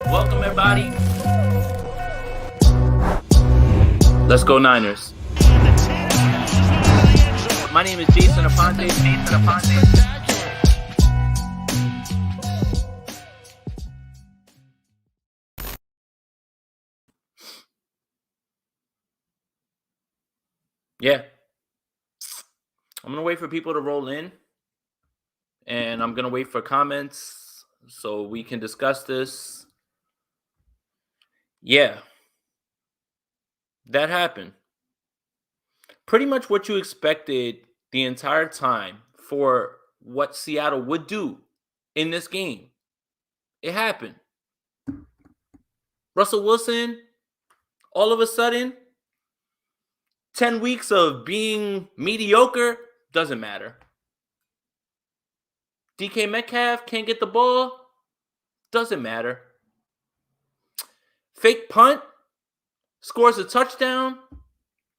Welcome, everybody. Let's go Niners. My name is Jason Aponte. Yeah. I'm going to wait for people to roll in. And I'm going to wait for comments so we can discuss this. Yeah. That happened. Pretty much what you expected the entire time for what Seattle would do in this game. It happened. Russell Wilson, all of a sudden, 10 weeks of being mediocre, doesn't matter. DK Metcalf can't get the ball, doesn't matter. Fake punt, scores a touchdown,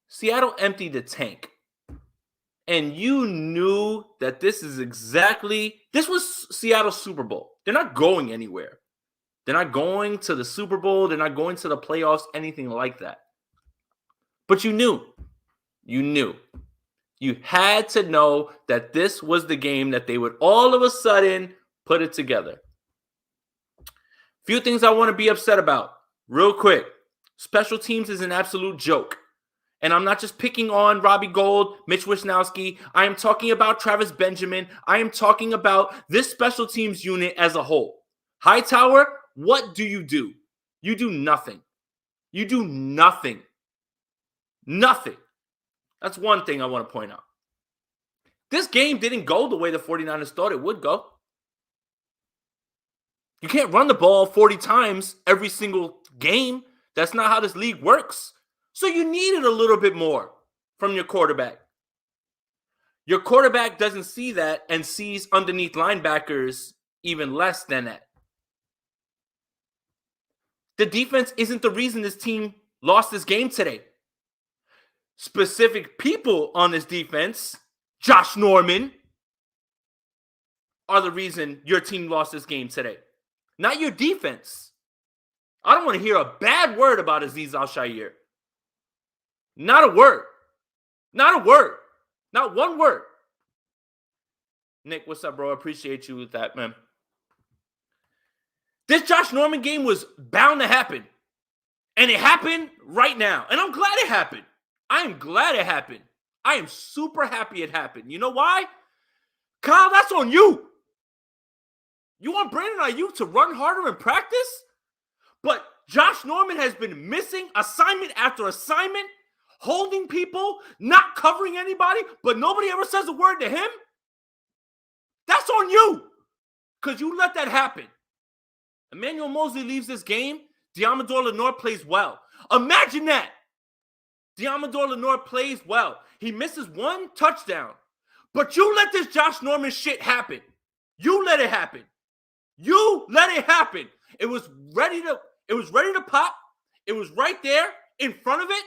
Seattle emptied the tank. And you knew that this was Seattle's Super Bowl. They're not going anywhere. They're not going to the Super Bowl. They're not going to the playoffs, anything like that. But you knew. You had to know that this was the game that they would all of a sudden put it together. Few things I want to be upset about. Real quick. Special teams is an absolute joke. And I'm not just picking on Robbie Gould, Mitch Wisnowski. I am talking about Travis Benjamin. I am talking about this special teams unit as a whole. Hightower, what do? You do nothing. You do nothing. Nothing. That's one thing I want to point out. This game didn't go the way the 49ers thought it would go. You can't run the ball 40 times every single game. That's not how this league works. So you needed a little bit more from your quarterback. Your quarterback doesn't see that and sees underneath linebackers even less than that. The defense isn't the reason this team lost this game today. Specific people on this defense, Josh Norman, are the reason your team lost this game today. Not your defense. I don't want to hear a bad word about Azeez Al-Shaair. Not a word. Not a word. Not one word. Nick, what's up, bro? I appreciate you with that, man. This Josh Norman game was bound to happen. And it happened right now. And I'm glad it happened. I am glad it happened. I am super happy it happened. You know why? Kyle, that's on you. You want Brandon Ayuk to run harder in practice? But Josh Norman has been missing assignment after assignment, holding people, not covering anybody, but nobody ever says a word to him. That's on you. Because you let that happen. Emmanuel Mosley leaves this game. Diamador Lenore plays well. Imagine that. Diamador Lenore plays well. He misses one touchdown. But you let this Josh Norman shit happen. You let it happen. You let it happen. It was ready to pop. It was right there in front of it.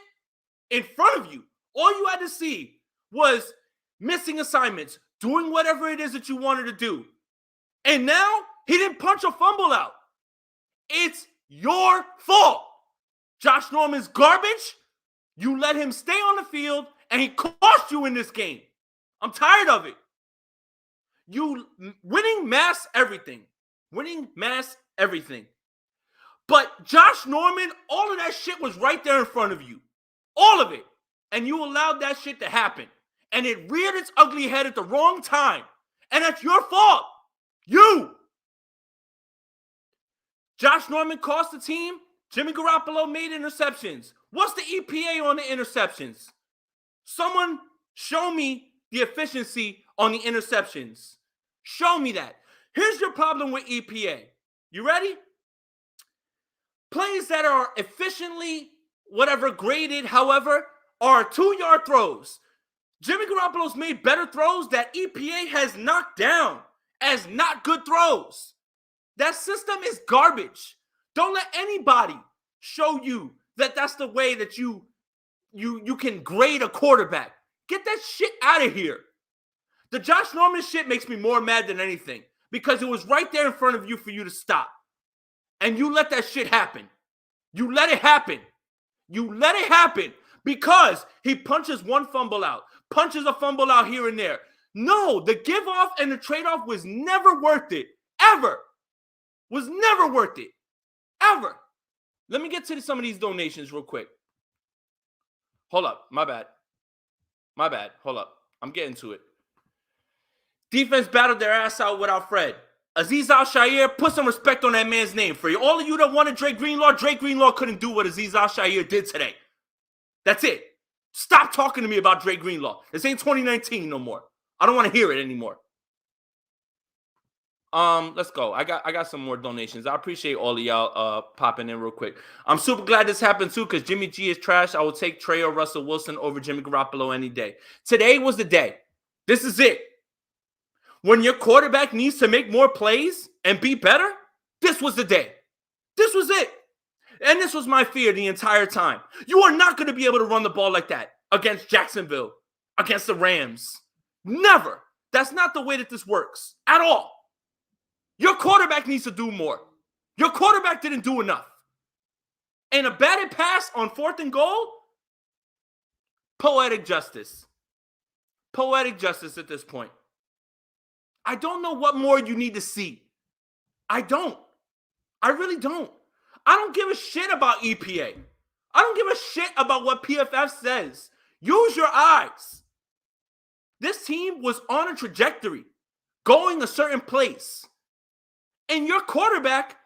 In front of you. All you had to see was missing assignments, doing whatever it is that you wanted to do. And now he didn't punch a fumble out. It's your fault. Josh Norman's garbage. You let him stay on the field, and he cost you in this game. I'm tired of it. You winning masks everything. Winning masks everything. But Josh Norman, all of that shit was right there in front of you. All of it. And you allowed that shit to happen. And it reared its ugly head at the wrong time. And that's your fault. You. Josh Norman cost the team. Jimmy Garoppolo made interceptions. What's the EPA on the interceptions? Someone show me the efficiency on the interceptions. Show me that. Here's your problem with EPA. You ready? Plays that are efficiently, whatever, graded, however, are 2-yard throws. Jimmy Garoppolo's made better throws that EPA has knocked down as not good throws. That system is garbage. Don't let anybody show you that that's the way that you can grade a quarterback. Get that shit out of here. The Josh Norman shit makes me more mad than anything because it was right there in front of you for you to stop. And you let that shit happen. You let it happen. You let it happen because he punches one fumble out, punches a fumble out here and there. No, the give off and the trade-off was never worth it. Ever. Was never worth it. Ever. Let me get to some of these donations real quick. Hold up. My bad. Hold up. I'm getting to it. Defense battled their ass out without Fred. Azeez Al-Shaair, put some respect on that man's name. For all of you that wanted Drake Greenlaw couldn't do what Azeez Al-Shaair did today. That's it. Stop talking to me about Drake Greenlaw. This ain't 2019 no more. I don't want to hear it anymore. Let's go. I got some more donations. I appreciate all of y'all popping in real quick. I'm super glad this happened too because Jimmy G is trash. I will take Trey or Russell Wilson over Jimmy Garoppolo any day. Today was the day. This is it. When your quarterback needs to make more plays and be better, this was the day. This was it. And this was my fear the entire time. You are not going to be able to run the ball like that against Jacksonville, against the Rams. Never. That's not the way that this works at all. Your quarterback needs to do more. Your quarterback didn't do enough. And a batted pass on 4th and goal? Poetic justice. Poetic justice at this point. I don't know what more you need to see. I don't. I really don't. I don't give a shit about EPA. I don't give a shit about what PFF says. Use your eyes. This team was on a trajectory, going a certain place. And your quarterback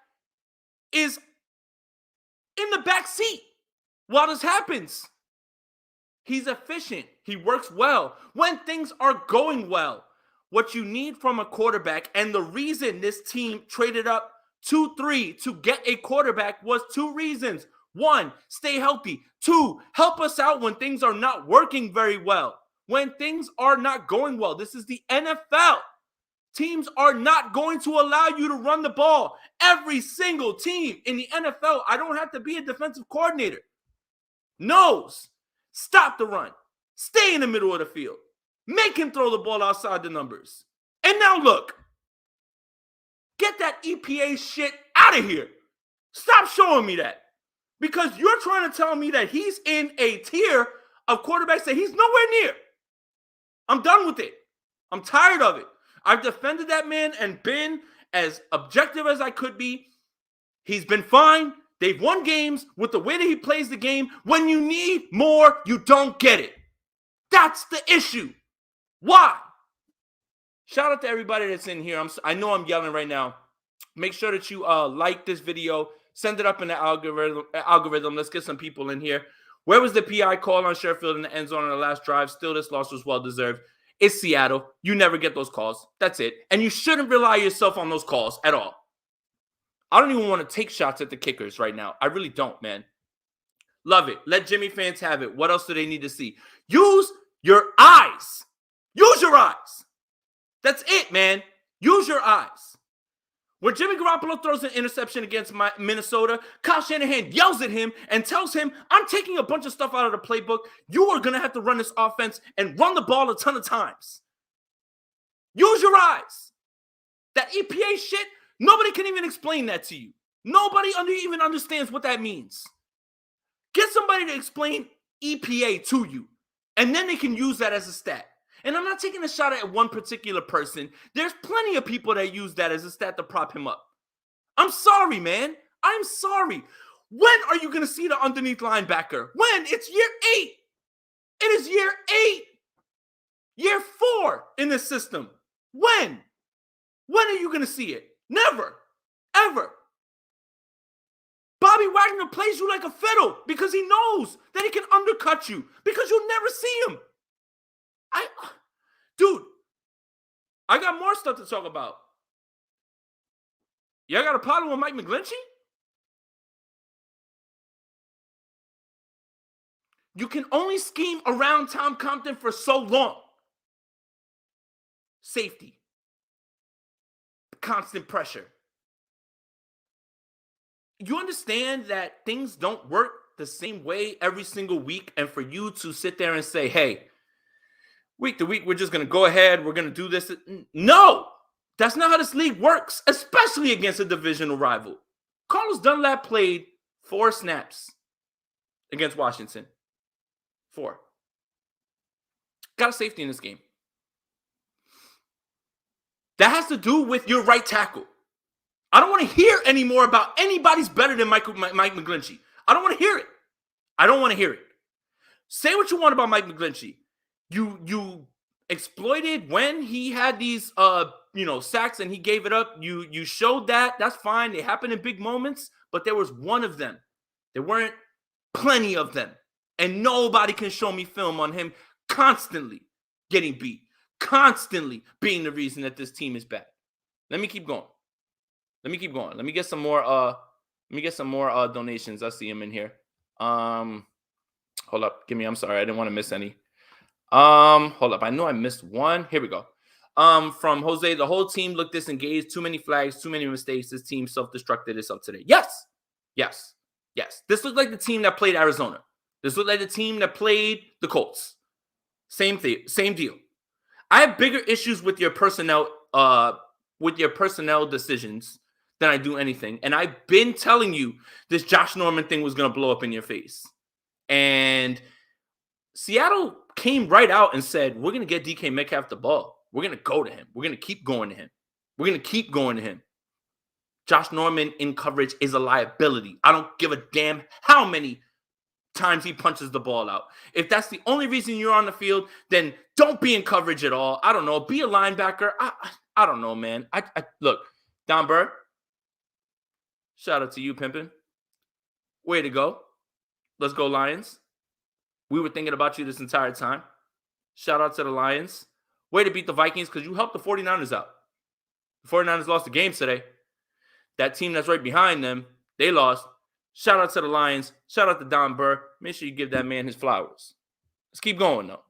is in the back seat while this happens. He's efficient. He works well when things are going well. What you need from a quarterback, and the reason this team traded up 2-3 to get a quarterback was 2 reasons. 1, stay healthy. 2, help us out when things are not working very well. When things are not going well. This is the NFL. Teams are not going to allow you to run the ball. Every single team in the NFL, I don't have to be a defensive coordinator, knows. Stop the run. Stay in the middle of the field. Make him throw the ball outside the numbers. And now look. Get that EPA shit out of here. Stop showing me that. Because you're trying to tell me that he's in a tier of quarterbacks that he's nowhere near. I'm done with it. I'm tired of it. I've defended that man and been as objective as I could be. He's been fine. They've won games with the way that he plays the game. When you need more, you don't get it. That's the issue. Why? Shout out to everybody that's in here. I know I'm yelling right now. Make sure that you like this video. Send it up in the algorithm. Let's get some people in here. Where was the PI call on Sherfield in the end zone on the last drive? Still, this loss was well-deserved. It's Seattle. You never get those calls. That's it. And you shouldn't rely yourself on those calls at all. I don't even want to take shots at the kickers right now. I really don't, man. Love it. Let Jimmy fans have it. What else do they need to see? Use your eyes. Use your eyes. That's it, man. Use your eyes. When Jimmy Garoppolo throws an interception against Minnesota, Kyle Shanahan yells at him and tells him, I'm taking a bunch of stuff out of the playbook. You are going to have to run this offense and run the ball a ton of times. Use your eyes. That EPA shit, nobody can even explain that to you. Nobody even understands what that means. Get somebody to explain EPA to you, and then they can use that as a stat. And I'm not taking a shot at one particular person. There's plenty of people that use that as a stat to prop him up. I'm sorry, man. I'm sorry. When are you going to see the underneath linebacker? When? It's year 8. It is year 8. Year 4 in this system. When? When are you going to see it? Never. Ever. Bobby Wagner plays you like a fiddle because he knows that he can undercut you because you'll never see him. Dude, I got more stuff to talk about. Y'all got a problem with Mike McGlinchey? You can only scheme around Tom Compton for so long. Safety. Constant pressure. You understand that things don't work the same way every single week, and for you to sit there and say, hey, week to week, we're just going to go ahead, we're going to do this. No, that's not how this league works, especially against a divisional rival. Carlos Dunlap played 4 snaps against Washington. 4. Got a safety in this game. That has to do with your right tackle. I don't want to hear anymore about anybody's better than Mike McGlinchey. I don't want to hear it. I don't want to hear it. Say what you want about Mike McGlinchey. You exploited when he had these sacks and he gave it up. You showed that. That's fine. They happen in big moments, but there was one of them. There weren't plenty of them. And nobody can show me film on him constantly getting beat, constantly being the reason that this team is bad. Let me keep going. Let me get some more donations. I see them in here. Hold up. I'm sorry. I didn't want to miss any. Hold up. I know I missed one. Here we go. From Jose, the whole team looked disengaged. Too many flags, too many mistakes. This team self-destructed itself today. Yes. This looked like the team that played Arizona. This looked like the team that played the Colts. Same thing, same deal. I have bigger issues with your personnel decisions than I do anything. And I've been telling you this Josh Norman thing was going to blow up in your face. And Seattle came right out and said, we're going to get DK Metcalf the ball. We're going to go to him. We're going to keep going to him. Josh Norman in coverage is a liability. I don't give a damn how many times he punches the ball out. If that's the only reason you're on the field, then don't be in coverage at all. I don't know. Be a linebacker. I don't know, man. Look, Don Burr, shout out to you, pimpin'. Way to go. Let's go, Lions. We were thinking about you this entire time. Shout out to the Lions. Way to beat the Vikings because you helped the 49ers out. The 49ers lost the game today. That team that's right behind them, they lost. Shout out to the Lions. Shout out to Don Burr. Make sure you give that man his flowers. Let's keep going, though.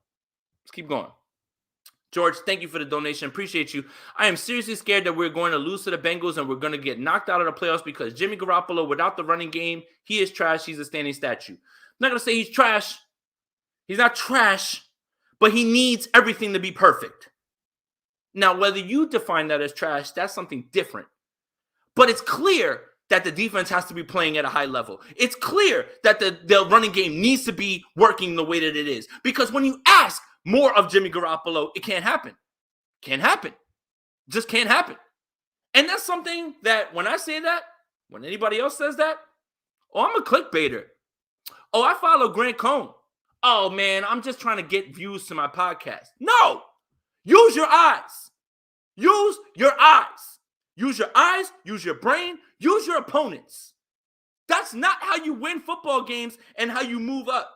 Let's keep going. George, thank you for the donation. Appreciate you. I am seriously scared that we're going to lose to the Bengals and we're going to get knocked out of the playoffs because Jimmy Garoppolo, without the running game, he is trash. He's a standing statue. I'm not going to say he's trash. He's not trash, but he needs everything to be perfect. Now, whether you define that as trash, that's something different. But it's clear that the defense has to be playing at a high level. It's clear that the running game needs to be working the way that it is. Because when you ask more of Jimmy Garoppolo, it can't happen. Can't happen. Just can't happen. And that's something that when I say that, when anybody else says that, I'm a clickbaiter. I follow Grant Cohn. Oh, man, I'm just trying to get views to my podcast. No! Use your eyes. Use your eyes. Use your eyes, use your brain, use your opponents. That's not how you win football games and how you move up.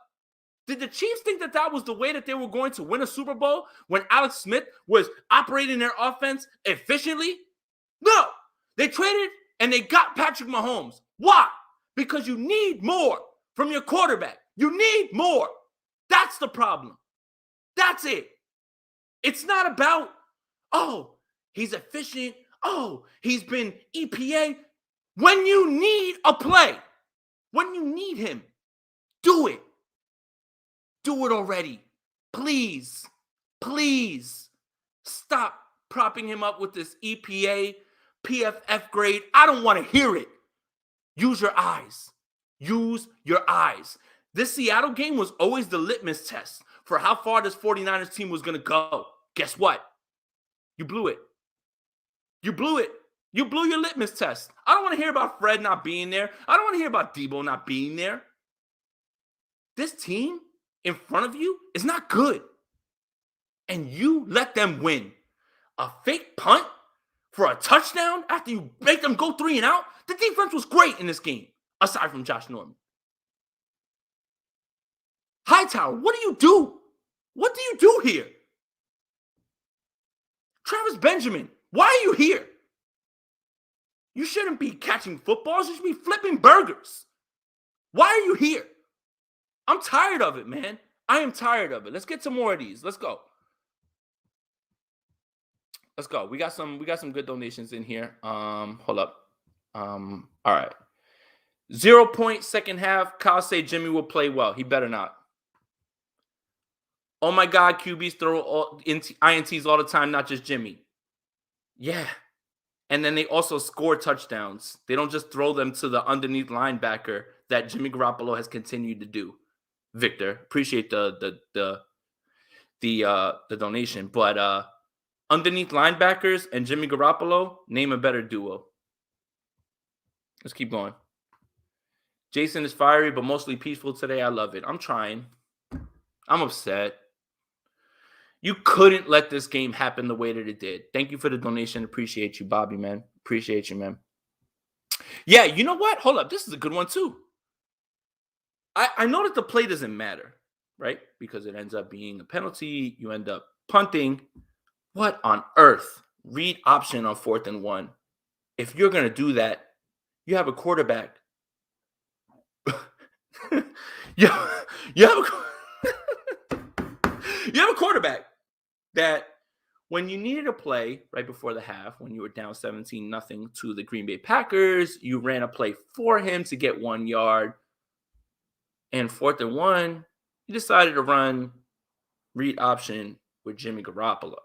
Did the Chiefs think that that was the way that they were going to win a Super Bowl when Alex Smith was operating their offense efficiently? No. They traded and they got Patrick Mahomes. Why? Because you need more from your quarterback. You need more. That's the problem. That's it. It's not about, he's efficient. He's been EPA. When you need a play, when you need him, do it. Do it already. Please stop propping him up with this EPA, PFF grade. I don't want to hear it. Use your eyes. Use your eyes. This Seattle game was always the litmus test for how far this 49ers team was going to go. Guess what? You blew it. You blew it. You blew your litmus test. I don't want to hear about Fred not being there. I don't want to hear about Debo not being there. This team in front of you is not good. And you let them win. A fake punt for a touchdown after you make them go 3 and out? The defense was great in this game, aside from Josh Norman. Hightower, what do you do? What do you do here? Travis Benjamin, why are you here? You shouldn't be catching footballs. You should be flipping burgers. Why are you here? I'm tired of it, man. I am tired of it. Let's get some more of these. Let's go. We got some good donations in here. Hold up. All right. 0 point second half. Kyle say Jimmy will play well. He better not. Oh my God, QBs throw INTs all the time, not just Jimmy. Yeah. And then they also score touchdowns. They don't just throw them to the underneath linebacker that Jimmy Garoppolo has continued to do. Victor, appreciate the donation, but underneath linebackers and Jimmy Garoppolo, name a better duo. Let's keep going. Jason is fiery, but mostly peaceful today. I love it. I'm trying. I'm upset. You couldn't let this game happen the way that it did. Thank you for the donation. Appreciate you, Bobby, man. Appreciate you, man. Yeah, you know what? Hold up. This is a good one, too. I know that the play doesn't matter, right? Because it ends up being a penalty. You end up punting. What on earth? Read option on 4th and 1. If you're going to do that, you have a quarterback. you have a quarterback that when you needed a play right before the half, when you were down 17-0 to the Green Bay Packers, you ran a play for him to get 1 yard. And 4th and 1, you decided to run read option with Jimmy Garoppolo.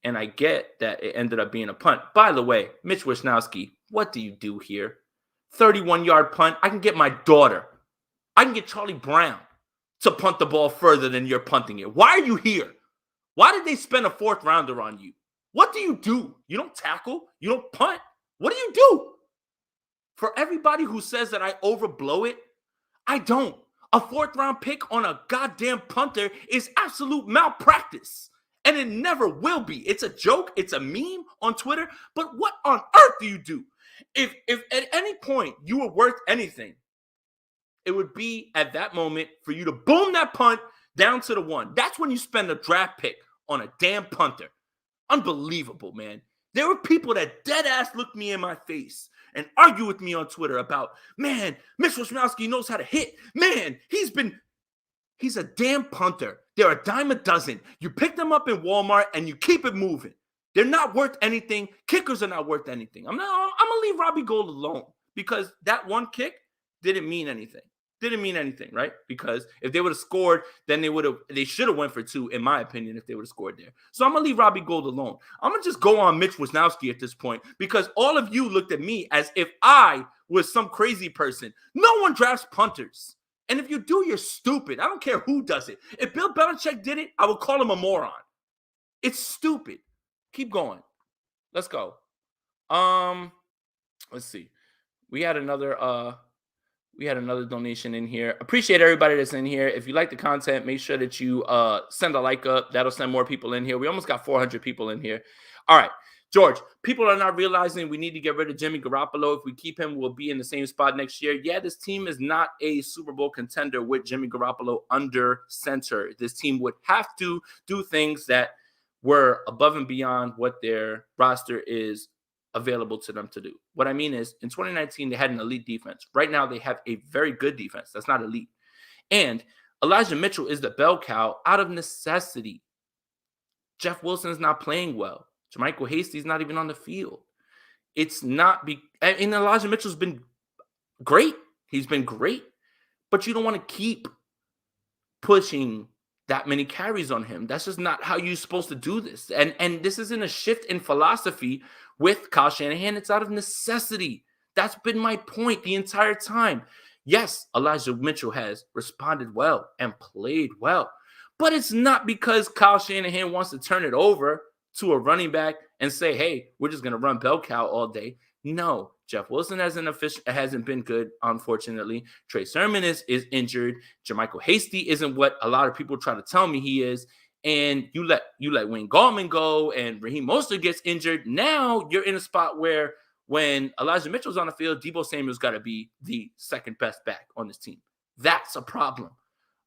And I get that it ended up being a punt. By the way, Mitch Wisnowski, what do you do here? 31-yard punt. I can get my daughter. I can get Charlie Brown to punt the ball further than you're punting it. Why are you here? Why did they spend a 4th rounder on you? What do you do? You don't tackle. You don't punt. What do you do? For everybody who says that I overblow it, I don't. A 4th round pick on a goddamn punter is absolute malpractice. And it never will be. It's a joke. It's a meme on Twitter. But what on earth do you do? If at any point you were worth anything, it would be at that moment for you to boom that punt down to the 1. That's when you spend a draft pick on a damn punter. Unbelievable, man. There were people that dead ass looked me in my face and argue with me on Twitter about, man, Mitch Wisnowski knows how to hit. Man, he's a damn punter. They're a dime a dozen. You pick them up in Walmart and you keep it moving. They're not worth anything. Kickers are not worth anything. I'm gonna leave Robbie Gould alone because that one kick didn't mean anything. Didn't mean anything, right? Because if they would have scored, then they should have went for 2, in my opinion, if they would have scored there. So I'm gonna leave Robbie Gould alone. I'm gonna just go on Mitch Wisnowski at this point because all of you looked at me as if I was some crazy person. No one drafts punters. And if you do, you're stupid. I don't care who does it. If Bill Belichick did it, I would call him a moron. It's stupid. Keep going. Let's go. Let's see. We had another donation in here. Appreciate everybody that's in here. If you like the content, make sure that you send a like up. That'll send more people in here. We almost got 400 people in here. All right. George, people are not realizing we need to get rid of Jimmy Garoppolo. If we keep him, we'll be in the same spot next year. Yeah, this team is not a Super Bowl contender with Jimmy Garoppolo under center. This team would have to do things that were above and beyond what their roster is available to them to do. What I mean is, in 2019, they had an elite defense. Right now, they have a very good defense. That's not elite. And Elijah Mitchell is the bell cow out of necessity. Jeff Wilson's not playing well. Jermichael Hasty's not even on the field. It's not and Elijah Mitchell's been great. He's been great. But you don't want to keep pushing that many carries on him. That's just not how you're supposed to do this. And this isn't a shift in philosophy with Kyle Shanahan. It's out of necessity. That's been my point the entire time. Yes, Elijah Mitchell has responded well and played well. But it's not because Kyle Shanahan wants to turn it over to a running back and say, hey, we're just going to run bell cow all day. No, Jeff Wilson hasn't been good, unfortunately. Trey Sermon is injured. Jermichael Hasty isn't what a lot of people try to tell me he is. And you let Wayne Gallman go and Raheem Mostert gets injured. Now you're in a spot where when Elijah Mitchell's on the field, Deebo Samuel's got to be the second best back on this team. That's a problem.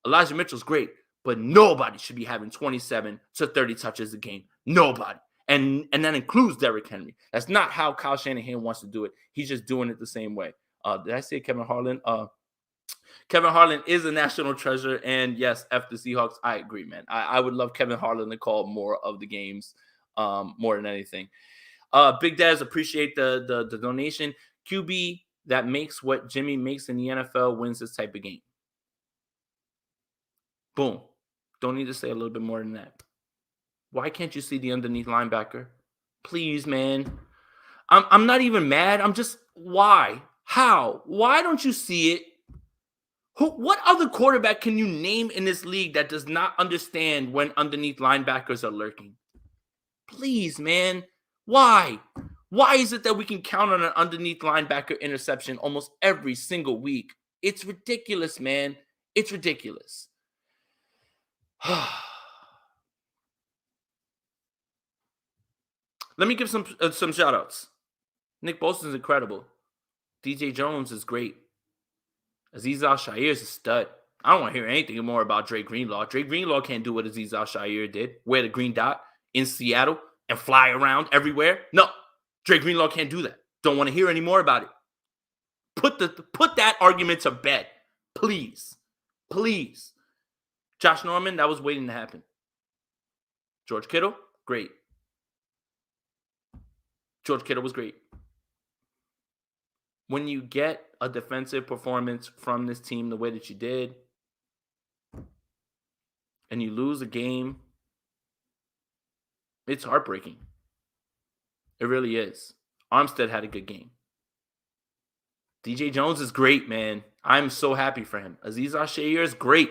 Elijah Mitchell's great, but nobody should be having 27 to 30 touches a game. Nobody. And that includes Derrick Henry. That's not how Kyle Shanahan wants to do it. He's just doing it the same way. Did I say Kevin Harlan? Kevin Harlan is a national treasure. And yes, F the Seahawks. I agree, man. I would love Kevin Harlan to call more of the games more than anything. Big Daz, appreciate the donation. QB that makes what Jimmy makes in the NFL wins this type of game. Boom. Don't need to say a little bit more than that. Why can't you see the underneath linebacker? Please, man. I'm not even mad. I'm just, why? How? Why don't you see it? What other quarterback can you name in this league that does not understand when underneath linebackers are lurking? Please, man. Why? Why is it that we can count on an underneath linebacker interception almost every single week? It's ridiculous, man. It's ridiculous. Let me give some shout outs. Nick Bosa is incredible. DJ Jones is great. Azeez Al-Shaair is a stud. I don't want to hear anything more about Dre Greenlaw. Dre Greenlaw can't do what Azeez Al-Shaair did. Wear the green dot in Seattle and fly around everywhere. No, Dre Greenlaw can't do that. Don't want to hear any more about it. Put that argument to bed. Please. Please. Josh Norman, that was waiting to happen. George Kittle, great. George Kittle was great. When you get a defensive performance from this team the way that you did, and you lose a game, it's heartbreaking. It really is. Armstead had a good game. DJ Jones is great, man. I'm so happy for him. Azeez Al-Shaair is great.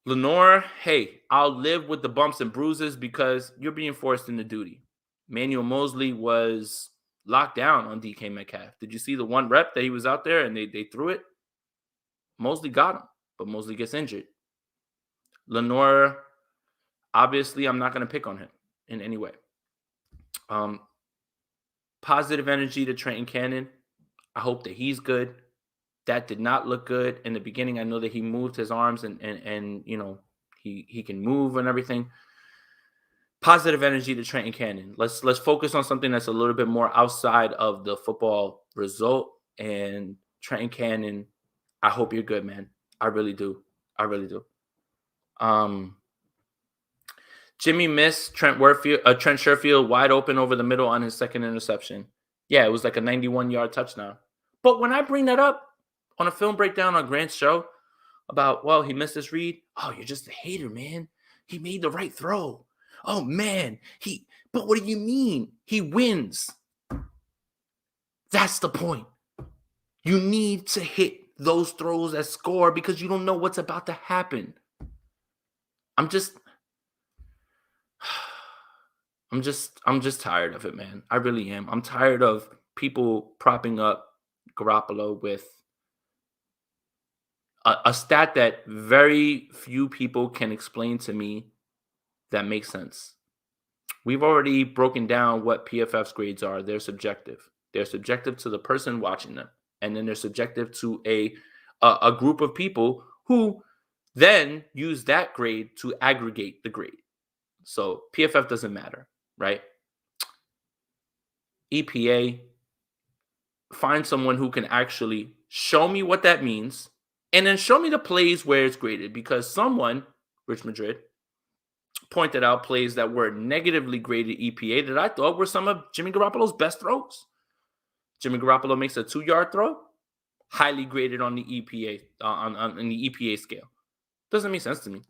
Lenore, hey, I'll live with the bumps and bruises because you're being forced into duty. Manuel Mosley was locked down on DK Metcalf. Did you see the one rep that he was out there and they threw it? Mosley got him, but Mosley gets injured. Lenore, obviously, I'm not going to pick on him in any way. Positive energy to Trenton Cannon. I hope that he's good. That did not look good in the beginning. I know that he moved his arms and you know, he can move and everything. Positive energy to Trenton Cannon. Let's focus on something that's a little bit more outside of the football result. And Trenton Cannon, I hope you're good, man. I really do. I really do. Jimmy missed Trent Sherfield wide open over the middle on his second interception. Yeah, it was like a 91-yard touchdown. But when I bring that up on a film breakdown on Grant's show about, well, he missed his read. Oh, you're just a hater, man. He made the right throw. Oh, man. But what do you mean? He wins. That's the point. You need to hit those throws that score because you don't know what's about to happen. I'm just tired of it, man. I really am. I'm tired of people propping up Garoppolo with a stat that very few people can explain to me that makes sense. We've already broken down what PFF's grades are. They're subjective. They're subjective to the person watching them. And then they're subjective to a group of people who then use that grade to aggregate the grade. So PFF doesn't matter, right? EPA, find someone who can actually show me what that means and then show me the plays where it's graded, because someone, Rich Madrid, pointed out plays that were negatively graded EPA that I thought were some of Jimmy Garoppolo's best throws. Jimmy Garoppolo makes a 2-yard throw, highly graded on the EPA on the EPA scale. Doesn't make sense to me.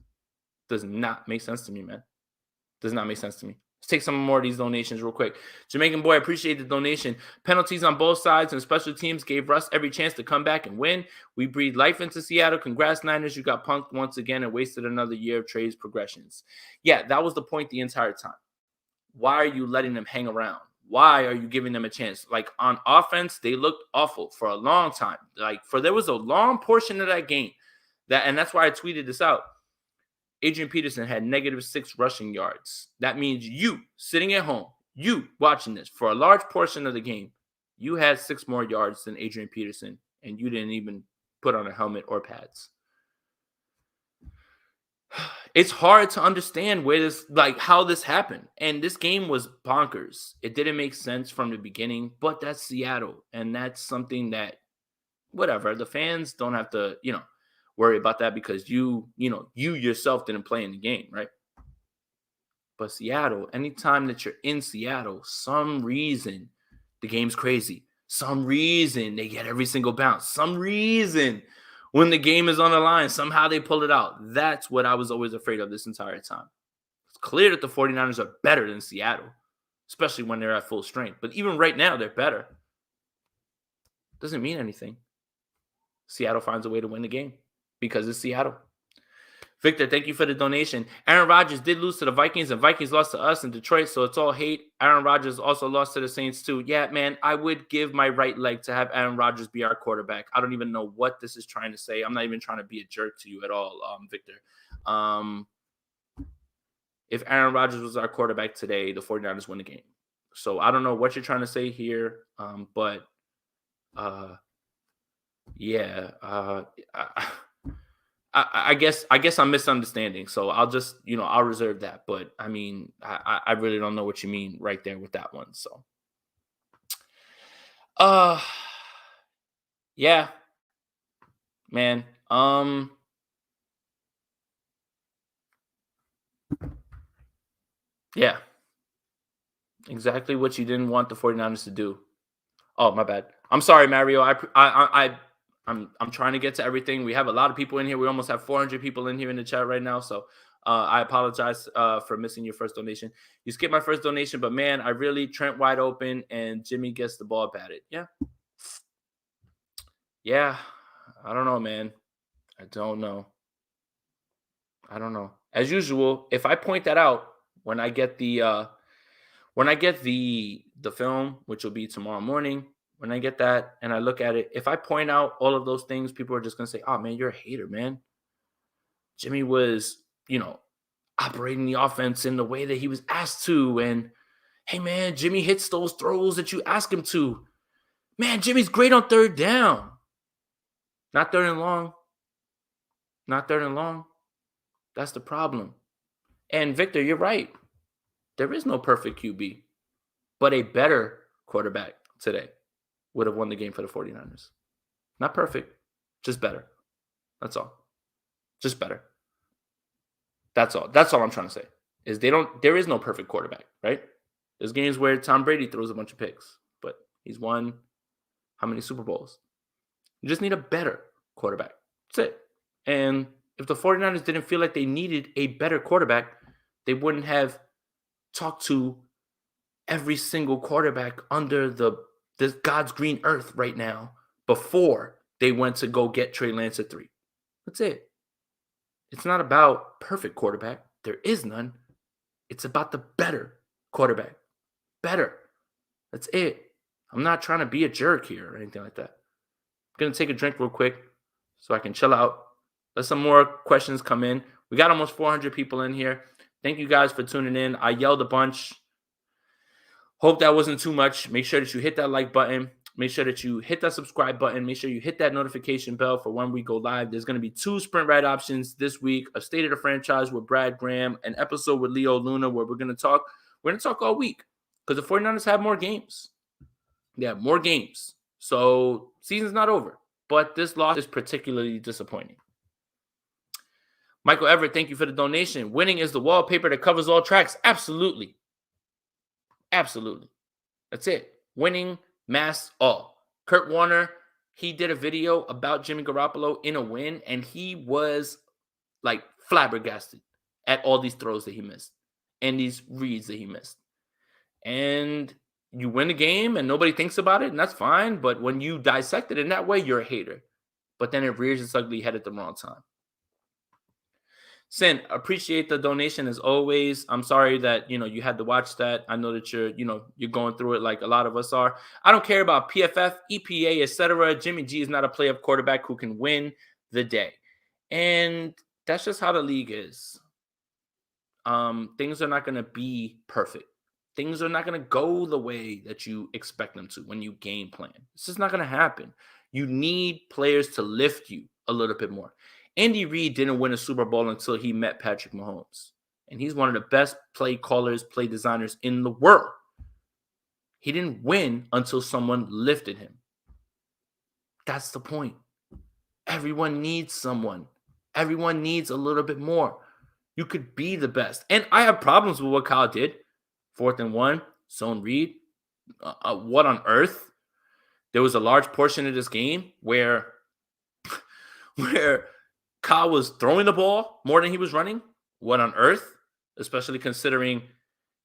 Does not make sense to me, man. Does not make sense to me. Let's take some more of these donations real quick. Jamaican boy, appreciate the donation. Penalties on both sides and special teams gave Russ every chance to come back and win. We breathed life into Seattle. Congrats, Niners. You got punked once again and wasted another year of trades progressions. Yeah, that was the point the entire time. Why are you letting them hang around? Why are you giving them a chance? Like, on offense, they looked awful for a long time. There was a long portion of that game. And that's why I tweeted this out. Adrian Peterson had -6 rushing yards. That means you sitting at home, you watching this for a large portion of the game, you had 6 more yards than Adrian Peterson, and you didn't even put on a helmet or pads. It's hard to understand how this happened. And this game was bonkers. It didn't make sense from the beginning, but that's Seattle. And that's something that, whatever, the fans don't have to, worry about that because you yourself didn't play in the game, right? But Seattle, anytime that you're in Seattle, some reason the game's crazy. Some reason they get every single bounce. Some reason when the game is on the line, somehow they pull it out. That's what I was always afraid of this entire time. It's clear that the 49ers are better than Seattle. especially when they're at full strength. But even right now, they're better. Doesn't mean anything. Seattle finds a way to win the game because it's Seattle. Victor, thank you for the donation. Aaron Rodgers did lose to the Vikings, and Vikings lost to us in Detroit, so it's all hate. Aaron Rodgers also lost to the Saints, too. Yeah, man, I would give my right leg to have Aaron Rodgers be our quarterback. I don't even know what this is trying to say. I'm not even trying to be a jerk to you at all, Victor. If Aaron Rodgers was our quarterback today, the 49ers win the game. So I don't know what you're trying to say here, but yeah, I guess I'm misunderstanding. So I'll just, I'll reserve that. But I mean, I really don't know what you mean right there with that one. So, yeah, man. Yeah, exactly what you didn't want the 49ers to do. Oh, my bad. I'm sorry, Mario. I'm trying to get to everything. We have a lot of people in here. We almost have 400 people in here in the chat right now. So I apologize for missing your first donation. You skipped my first donation, but man, Trent wide open and Jimmy gets the ball batted. Yeah. Yeah. I don't know, man. I don't know. As usual, if I point that out when I get the film, which will be tomorrow morning, when I get that and I look at it, if I point out all of those things, people are just going to say, oh, man, you're a hater, man. Jimmy was, operating the offense in the way that he was asked to. And, hey, man, Jimmy hits those throws that you ask him to. Man, Jimmy's great on third down. Not third and long. That's the problem. And, Victor, you're right. There is no perfect QB, but a better quarterback today would have won the game for the 49ers. Not perfect, just better. That's all. Just better. That's all. That's all I'm trying to say. Is there is no perfect quarterback, right? There's games where Tom Brady throws a bunch of picks, but he's won how many Super Bowls? You just need a better quarterback. That's it. And if the 49ers didn't feel like they needed a better quarterback, they wouldn't have talked to every single quarterback under this God's green earth right now before they went to go get Trey Lance at 3. That's it. It's not about perfect quarterback. There is none. It's about the better quarterback. Better. That's it. I'm not trying to be a jerk here or anything like that. I'm going to take a drink real quick so I can chill out. Let some more questions come in. We got almost 400 people in here. Thank you guys for tuning in. I yelled a bunch. Hope that wasn't too much. Make sure that you hit that like button. Make sure that you hit that subscribe button. Make sure you hit that notification bell for when we go live. There's going to be 2 sprint ride options this week. A State of the Franchise with Brad Graham. An episode with Leo Luna where we're going to talk. We're going to talk all week because the 49ers have more games. They have more games. So season's not over. But this loss is particularly disappointing. Michael Everett, thank you for the donation. Winning is the wallpaper that covers all tracks. Absolutely. Absolutely. That's it. Winning masks all. Kurt Warner, he did a video about Jimmy Garoppolo in a win, and he was like flabbergasted at all these throws that he missed and these reads that he missed. And you win the game and nobody thinks about it, and that's fine. But when you dissect it in that way, you're a hater. But then it rears its ugly head at the wrong time. Sin, appreciate the donation as always. I'm sorry that, you had to watch that. I know that you're going through it like a lot of us are. I don't care about PFF, EPA, etc. Jimmy G is not a playoff quarterback who can win the day. And that's just how the league is. Things are not going to be perfect. Things are not going to go the way that you expect them to when you game plan. It's just not going to happen. You need players to lift you a little bit more. Andy Reid didn't win a Super Bowl until he met Patrick Mahomes. And he's one of the best play callers, play designers in the world. He didn't win until someone lifted him. That's the point. Everyone needs someone. Everyone needs a little bit more. You could be the best. And I have problems with what Kyle did. 4th and 1, zone read. What on earth? There was a large portion of this game where Kyle was throwing the ball more than he was running. What on earth? Especially considering,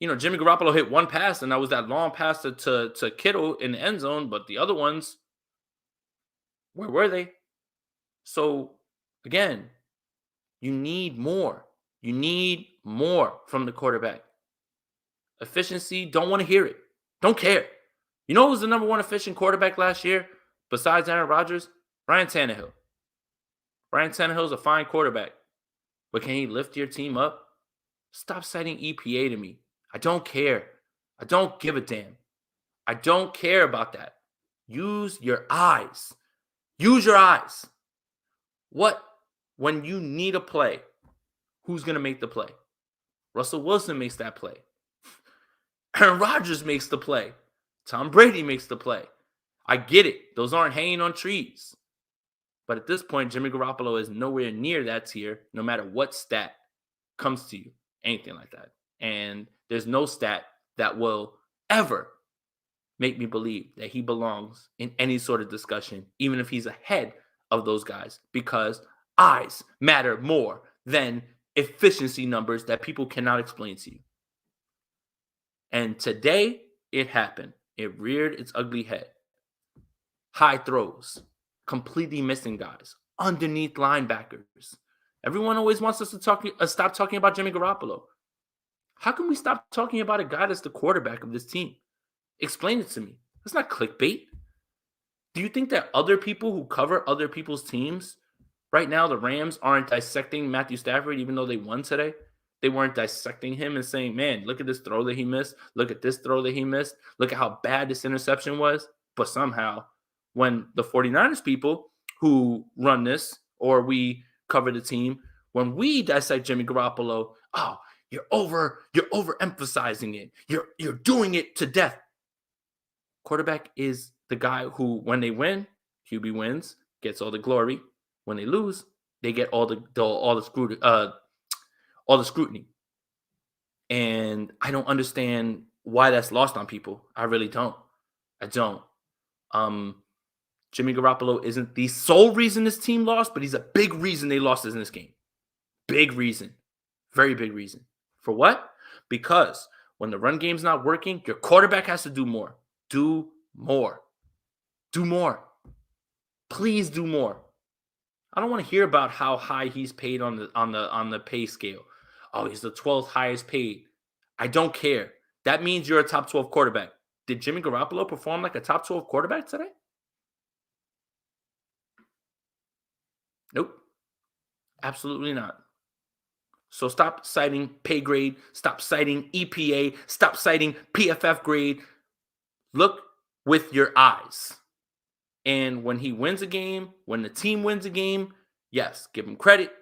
Jimmy Garoppolo hit one pass, and that was that long pass to Kittle in the end zone. But the other ones, where were they? So again, you need more. You need more from the quarterback. Efficiency, don't want to hear it. Don't care. You know who was the number one efficient quarterback last year besides Aaron Rodgers? Ryan Tannehill. Ryan Tannehill's a fine quarterback. But can he lift your team up? Stop citing EPA to me. I don't care. I don't give a damn. I don't care about that. Use your eyes. Use your eyes. When you need a play, who's going to make the play? Russell Wilson makes that play. Aaron Rodgers makes the play. Tom Brady makes the play. I get it. Those aren't hanging on trees. But at this point, Jimmy Garoppolo is nowhere near that tier, no matter what stat comes to you. Anything like that. And there's no stat that will ever make me believe that he belongs in any sort of discussion, even if he's ahead of those guys, because eyes matter more than efficiency numbers that people cannot explain to you. And today, it happened. It reared its ugly head. High throws, completely missing guys, underneath linebackers. Everyone always wants us to stop talking about Jimmy Garoppolo. How can we stop talking about a guy that's the quarterback of this team? Explain it to me. That's not clickbait. Do you think that other people who cover other people's teams, right now the Rams aren't dissecting Matthew Stafford even though they won today? They weren't dissecting him and saying, man, look at this throw that he missed. Look at this throw that he missed. Look at how bad this interception was. But somehow, when the 49ers people who run this, or we cover the team, when we dissect Jimmy Garoppolo, oh, you're overemphasizing it. You're doing it to death. Quarterback is the guy who, when they win, QB wins, gets all the glory. When they lose, they get all the scrutiny. And I don't understand why that's lost on people. I really don't. I don't. Jimmy Garoppolo isn't the sole reason this team lost, but he's a big reason they lost in this game. Big reason. Very big reason. For what? Because when the run game's not working, your quarterback has to do more. Do more. Do more. Please do more. I don't want to hear about how high he's paid on the pay scale. Oh, he's the 12th highest paid. I don't care. That means you're a top 12 quarterback. Did Jimmy Garoppolo perform like a top 12 quarterback today? Nope. Absolutely not. So stop citing pay grade. Stop citing EPA. Stop citing PFF grade. Look with your eyes. And when he wins a game, when the team wins a game, yes, give him credit,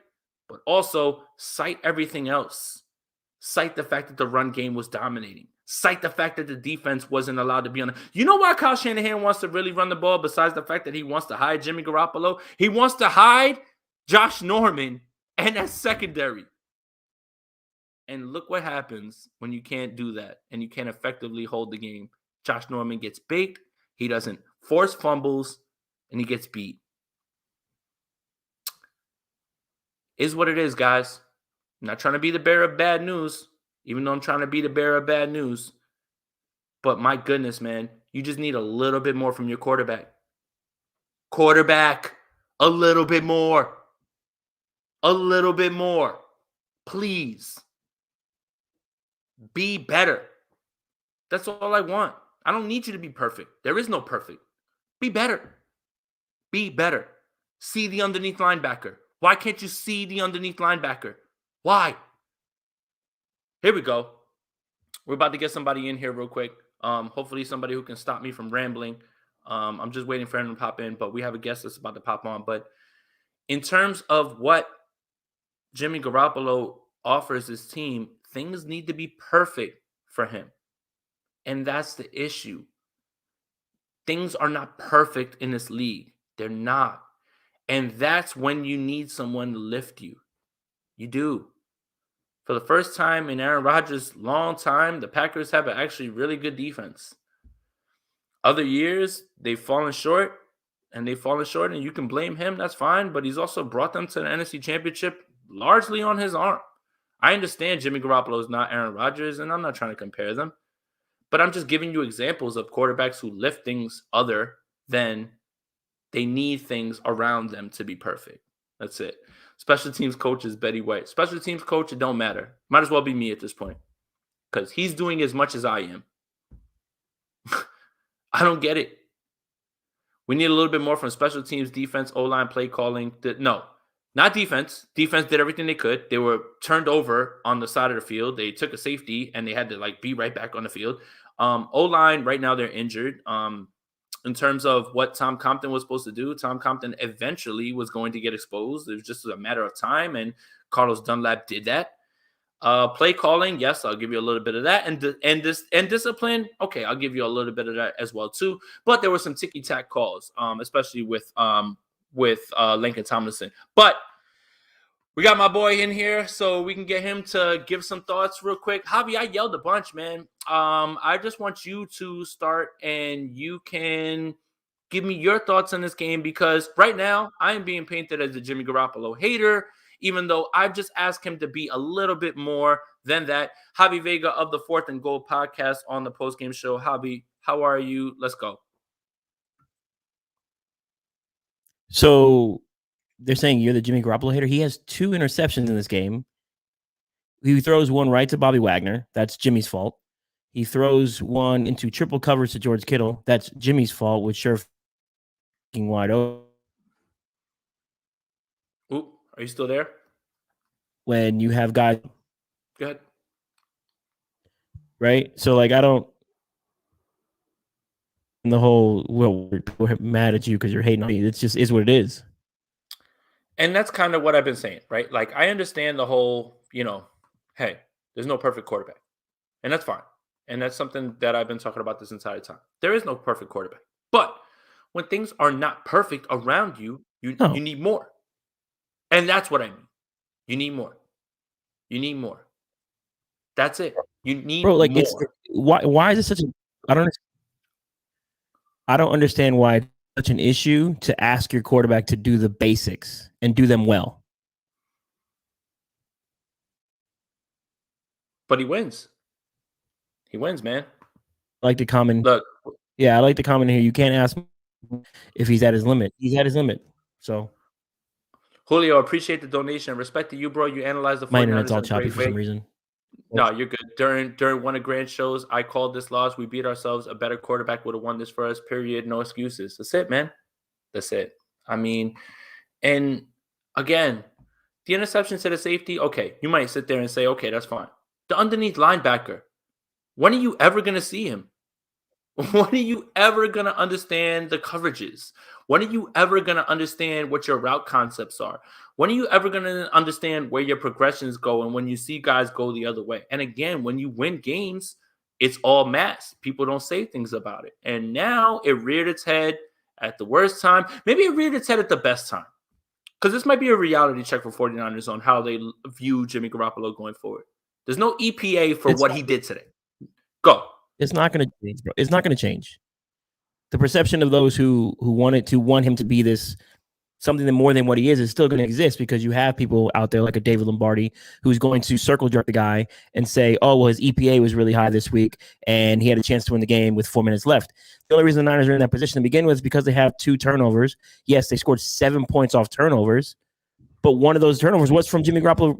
but also cite everything else. Cite the fact that the run game was dominating. Cite the fact that the defense wasn't allowed to be on. You know why Kyle Shanahan wants to really run the ball besides the fact that he wants to hide Jimmy Garoppolo? He wants to hide Josh Norman and that secondary. And look what happens when you can't do that and you can't effectively hold the game. Josh Norman gets baked. He doesn't force fumbles, and he gets beat. Is what it is, guys. I'm not trying to be the bearer of bad news, even though I'm trying to be the bearer of bad news. But my goodness, man, you just need a little bit more from your quarterback. Quarterback, a little bit more. A little bit more. Please. Be better. That's all I want. I don't need you to be perfect. There is no perfect. Be better. Be better. See the underneath linebacker. Why can't you see the underneath linebacker? Why? Here we go. We're about to get somebody in here real quick. Hopefully somebody who can stop me from rambling. I'm just waiting for him to pop in, but we have a guest that's about to pop on. But in terms of what Jimmy Garoppolo offers his team, things need to be perfect for him. And that's the issue. Things are not perfect in this league. They're not. And that's when you need someone to lift you. You do. For the first time in Aaron Rodgers' long time, the Packers have actually really good defense. Other years, they've fallen short, and you can blame him. That's fine. But he's also brought them to the NFC Championship largely on his arm. I understand Jimmy Garoppolo is not Aaron Rodgers, and I'm not trying to compare them, but I'm just giving you examples of quarterbacks who lift things other than they need things around them to be perfect. That's it. Special teams coach is Betty White. Special teams coach, it don't matter. Might as well be me at this point because he's doing as much as I am. I don't get it. We need a little bit more from special teams, defense, O-line, play calling. No, not defense. Defense did everything they could. They were turned over on the side of the field. They took a safety, and they had to be right back on the field. O-line, right now, they're injured. In terms of what Tom Compton was supposed to do, Tom Compton eventually was going to get exposed. It was just a matter of time, and Carlos Dunlap did that. Play calling, yes, I'll give you a little bit of that, and discipline, okay, I'll give you a little bit of that as well too. But there were some ticky tack calls, especially with Lincoln Tomlinson. But we got my boy in here, so we can get him to give some thoughts real quick. Javi, I yelled a bunch, man. I just want you to start, and you can give me your thoughts on this game because right now I am being painted as a Jimmy Garoppolo hater, even though I've just asked him to be a little bit more than that. Javi Vega of the Fourth and Goal podcast on the postgame show. Javi, how are you? Let's go. So they're saying you're the Jimmy Garoppolo hater. He has 2 interceptions in this game. He throws one right to Bobby Wagner. That's Jimmy's fault. He throws one into triple coverage to George Kittle. That's Jimmy's fault, with sure wide open. Ooh, are you still there? When you have guys. Go ahead. Right? So, I don't. And the whole, we're mad at you because you're hating on me. It's just is what it is. And that's kind of what I've been saying, right? I understand the whole, hey, there's no perfect quarterback. And that's fine. And that's something that I've been talking about this entire time. There is no perfect quarterback. But when things are not perfect around you, you need more. And that's what I mean. You need more. You need more. That's it. You need more. It's why is it such a I don't understand why it's such an issue to ask your quarterback to do the basics and do them well. But he wins. He wins, man. I like to comment. Look. Yeah, I like to comment here. You can't ask him if he's at his limit. He's at his limit. So, Julio, appreciate the donation. Respect to you, bro. You analyze the 49ers. My internet's all choppy for some reason. No, you're good. During one of Grant's shows, I called this loss. We beat ourselves. A better quarterback would have won this for us, period. No excuses. That's it, man. That's it. I mean, and again, the interception to the safety, okay, you might sit there and say, okay, that's fine. The underneath linebacker, when are you ever going to see him? When are you ever going to understand the coverages? When are you ever going to understand what your route concepts are? When are you ever going to understand where your progressions go and when you see guys go the other way? And again, when you win games, it's all masked. People don't say things about it. And now it reared its head at the worst time. Maybe it reared its head at the best time. Because this might be a reality check for 49ers on how they view Jimmy Garoppolo going forward. There's no EPA for what he did today. Go. It's not going to change, bro. It's not going to change. The perception of those who want him to be this something that more than what he is still going to exist because you have people out there like a David Lombardi who's going to circle jerk the guy and say, oh, well, his EPA was really high this week and he had a chance to win the game with 4 minutes left. The only reason the Niners are in that position to begin with is because they have 2 turnovers. Yes, they scored 7 points off turnovers, but one of those turnovers was from Jimmy Garoppolo.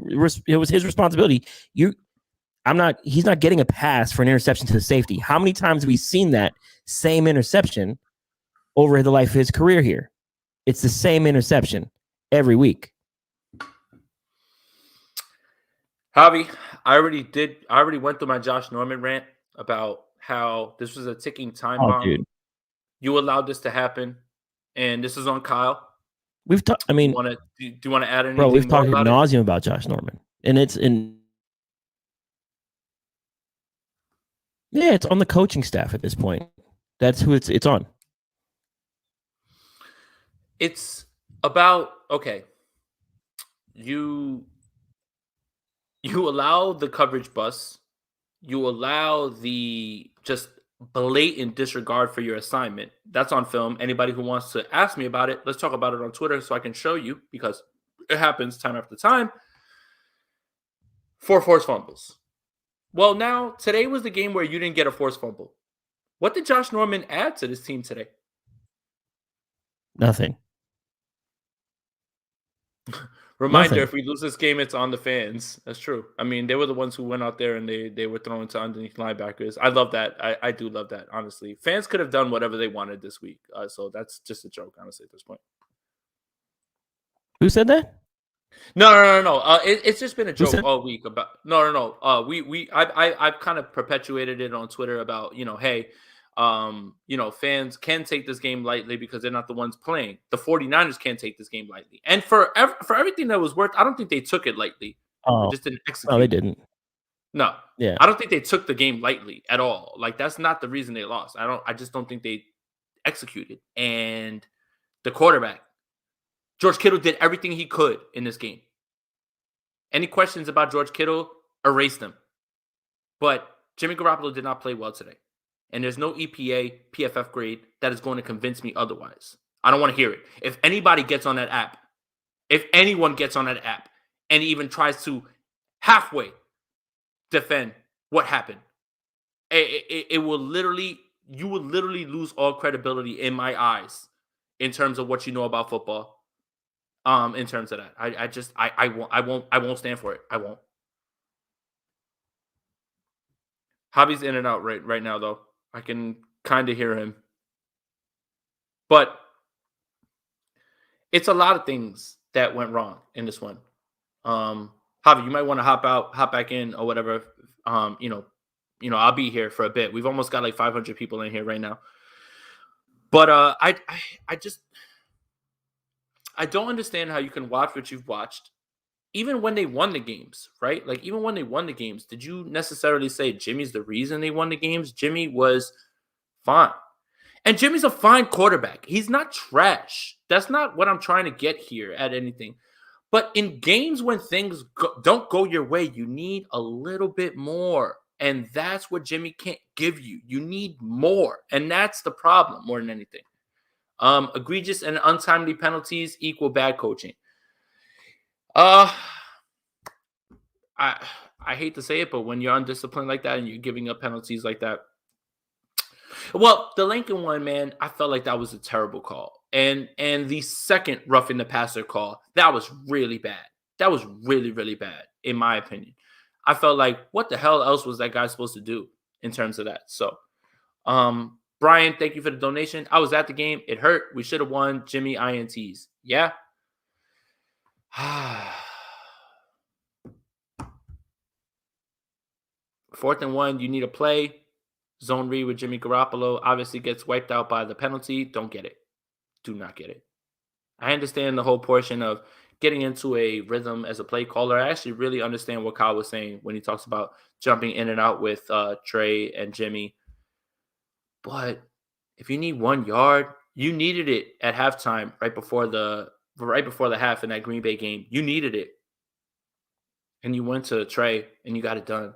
It was his responsibility. He's not getting a pass for an interception to the safety. How many times have we seen that same interception over the life of his career here? It's the same interception every week. Javi, I already went through my Josh Norman rant about how this was a ticking time bomb. Dude. You allowed this to happen, and this is on Kyle. We've talked. I mean, do you want to add anything? Bro, we've talked ad about nauseum about Josh Norman, and it's on the coaching staff at this point. That's who it's on. It's about, okay, you allow the coverage bust. You allow the just blatant disregard for your assignment. That's on film. Anybody who wants to ask me about it, let's talk about it on Twitter so I can show you because it happens time after time. 4 forced fumbles. Well, now today was the game where you didn't get a forced fumble. What did Josh Norman add to this team today? Nothing. Reminder, Nothing. if we lose this game, it's on the fans. That's true. I mean, they were the ones who went out there and they were throwing to underneath linebackers. I love that. I do love that, honestly. Fans could have done whatever they wanted this week. So that's just a joke, honestly, at this point. Who said that? No. It's just been a Who joke said? all week about no. I've kind of perpetuated it on Twitter about, hey, fans can take this game lightly because they're not the ones playing. The 49ers can't take this game lightly. And for everything that was worth, I don't think they took it lightly. They Oh, just didn't execute. no, they didn't. No. Yeah. I don't think they took the game lightly at all. Like, that's not the reason they lost. I just don't think they executed. And the quarterback, George Kittle, did everything he could in this game. Any questions about George Kittle, erase them. But Jimmy Garoppolo did not play well today. And there's no EPA, PFF grade that is going to convince me otherwise. I don't want to hear it. If anybody gets on that app, if anyone gets on that app and even tries to halfway defend what happened, it will literally, you will literally lose all credibility in my eyes in terms of what you know about football. In terms of that, I won't stand for it. I won't. Javi's in and out right now, though. I can kind of hear him. But it's a lot of things that went wrong in this one. Javi, you might want to hop back in or whatever. I'll be here for a bit. We've almost got like 500 people in here right now. But I don't understand how you can watch what you've watched, even when they won the games, right? Like, even when they won the games, did you necessarily say Jimmy's the reason they won the games? Jimmy was fine. And Jimmy's a fine quarterback. He's not trash. That's not what I'm trying to get here at anything. But in games when things don't go your way, you need a little bit more. And that's what Jimmy can't give you. You need more. And that's the problem more than anything. Egregious and untimely penalties equal bad coaching. I hate to say it, but when you're undisciplined like that and you're giving up penalties like that, well, the Lincoln one, man, I felt like that was a terrible call. And the second roughing the passer call, that was really bad. That was really, really bad, in my opinion. I felt like, what the hell else was that guy supposed to do in terms of that? So, Brian, thank you for the donation. I was at the game. It hurt. We should have won. Jimmy INTs. Yeah. 4th and 1, you need a play. Zone read with Jimmy Garoppolo obviously gets wiped out by the penalty. Don't get it. Do not get it. I understand the whole portion of getting into a rhythm as a play caller. I actually really understand what Kyle was saying when he talks about jumping in and out with Trey and Jimmy. But if you need 1 yard, you needed it at halftime right before the half in that Green Bay game. You needed it. And you went to Trey and you got it done.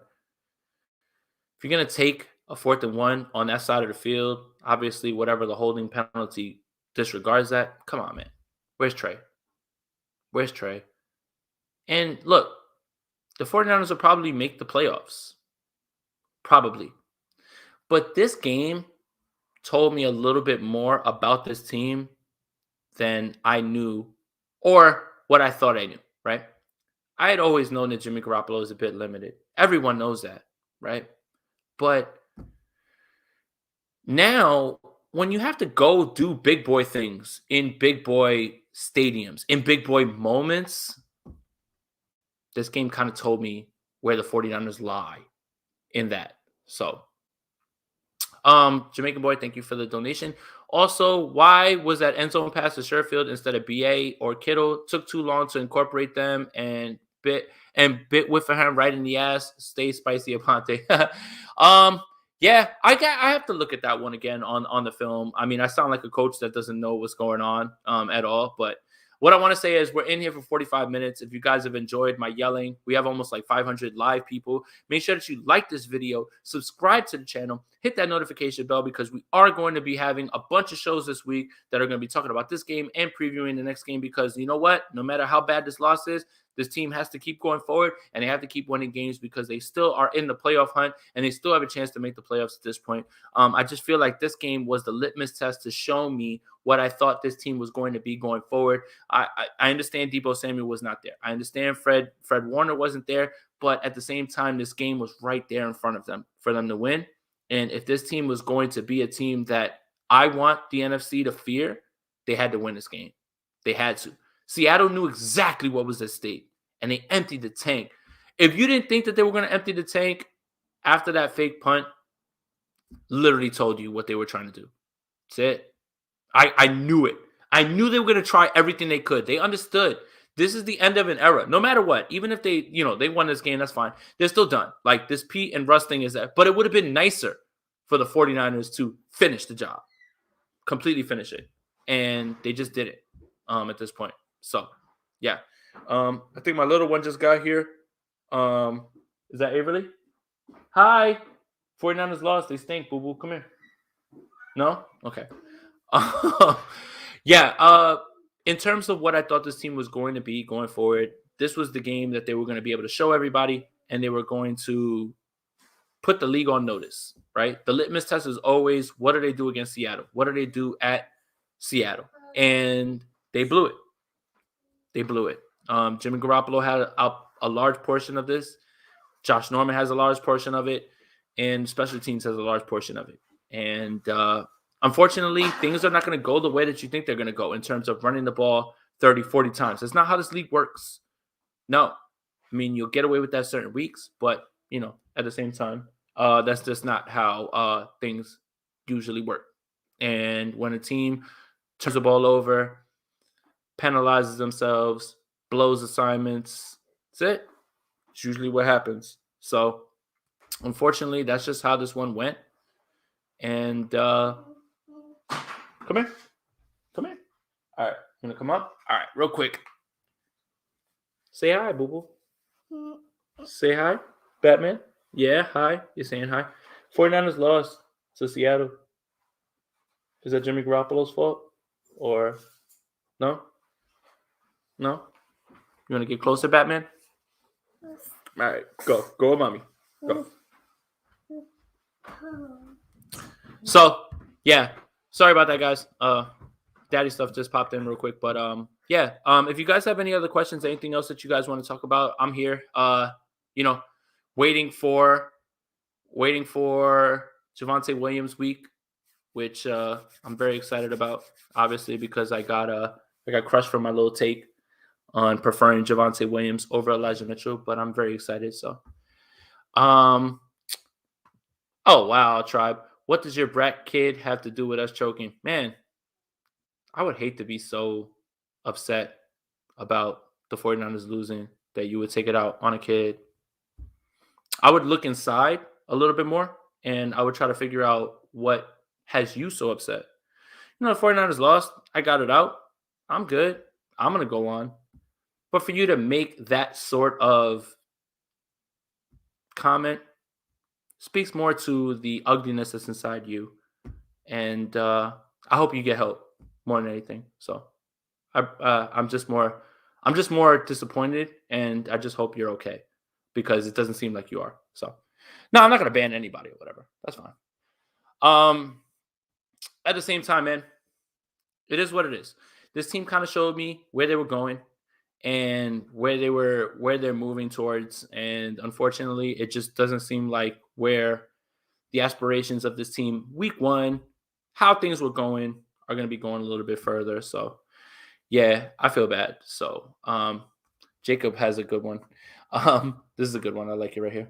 If you're going to take a 4th and 1 on that side of the field, obviously whatever the holding penalty disregards that. Come on, man. Where's Trey? Where's Trey? And look, the 49ers will probably make the playoffs. Probably. But this game told me a little bit more about this team than I knew or what I thought I knew, right? I had always known that Jimmy Garoppolo is a bit limited. Everyone knows that, right? But now, when you have to go do big boy things in big boy stadiums, in big boy moments, this game kind of told me where the 49ers lie in that. So, Jamaican Boy, thank you for the donation. Also, why was that end zone pass to Sherfield instead of BA or Kittle? Took too long to incorporate them and bit Whiffenham right in the ass. Stay spicy, Aponte. Yeah, I have to look at that one again on the film. I mean, I sound like a coach that doesn't know what's going on at all. But what I want to say is we're in here for 45 minutes. If you guys have enjoyed my yelling, we have almost like 500 live people. Make sure that you like this video, subscribe to the channel, hit that notification bell because we are going to be having a bunch of shows this week that are going to be talking about this game and previewing the next game because you know what? No matter how bad this loss is, This team has to keep going forward, and they have to keep winning games because they still are in the playoff hunt, and they still have a chance to make the playoffs at this point. I just feel like this game was the litmus test to show me what I thought this team was going to be going forward. I understand Deebo Samuel was not there. I understand Fred Warner wasn't there, but at the same time, this game was right there in front of them for them to win. And if this team was going to be a team that I want the NFC to fear, they had to win this game. They had to. Seattle knew exactly what was at stake, and they emptied the tank. If you didn't think that they were going to empty the tank after that fake punt, literally told you what they were trying to do. That's it. I knew it. I knew they were going to try everything they could. They understood. This is the end of an era. No matter what, even if they won this game, that's fine. They're still done. Like, this Pete and Russ thing is that. But it would have been nicer for the 49ers to finish the job. Completely finish it. And they just did it at this point. So, yeah. I think my little one just got here. Is that Averly? Hi. 49ers lost. They stink. Boo-boo, come here. No? Okay. Yeah. In terms of what I thought this team was going to be going forward, this was the game that they were going to be able to show everybody, and they were going to put the league on notice, right? The litmus test is always, what do they do against Seattle? What do they do at Seattle? And they blew it. They blew it. Jimmy Garoppolo had a large portion of this. Josh Norman has a large portion of it, and special teams has a large portion of it. And unfortunately, things are not going to go the way that you think they're going to go in terms of running the ball 30, 40 times. That's not how this league works. No. I mean, you'll get away with that certain weeks, but, at the same time, that's just not how things usually work. And when a team turns the ball over, penalizes themselves, blows assignments, that's it. It's usually what happens. So, unfortunately, that's just how this one went. And come here. Come here. All right. You want to come up? All right. Real quick. Say hi, boo-boo. Say hi, Batman. Yeah, hi. You're saying hi. 49ers lost to Seattle. Is that Jimmy Garoppolo's fault? Or no? No? You want to get closer, Batman? All right. Go. Go with mommy. Go. So, yeah. Sorry about that, guys. Daddy stuff just popped in real quick. But, yeah. If you guys have any other questions, anything else that you guys want to talk about, I'm here. Waiting for Javonte Williams week, which I'm very excited about, obviously, because I got crushed for my little take on preferring Javonte Williams over Elijah Mitchell, but I'm very excited. So, oh wow, Tribe. What does your brat kid have to do with us choking? Man, I would hate to be so upset about the 49ers losing that you would take it out on a kid. I would look inside a little bit more, and I would try to figure out what has you so upset. The 49ers lost. I got it out. I'm good. I'm going to go on. But for you to make that sort of comment speaks more to the ugliness that's inside you. And I hope you get help more than anything. So I'm just more disappointed, and I just hope you're okay, because it doesn't seem like you are. So no, I'm not going to ban anybody or whatever. That's fine. At the same time, man, it is what it is. This team kind of showed me where they were going and where they're moving towards. And unfortunately, it just doesn't seem like where the aspirations of this team week one, how things were going, are going to be going a little bit further. So yeah, I feel bad. So Jacob has a good one. This is a good one. I like it right here.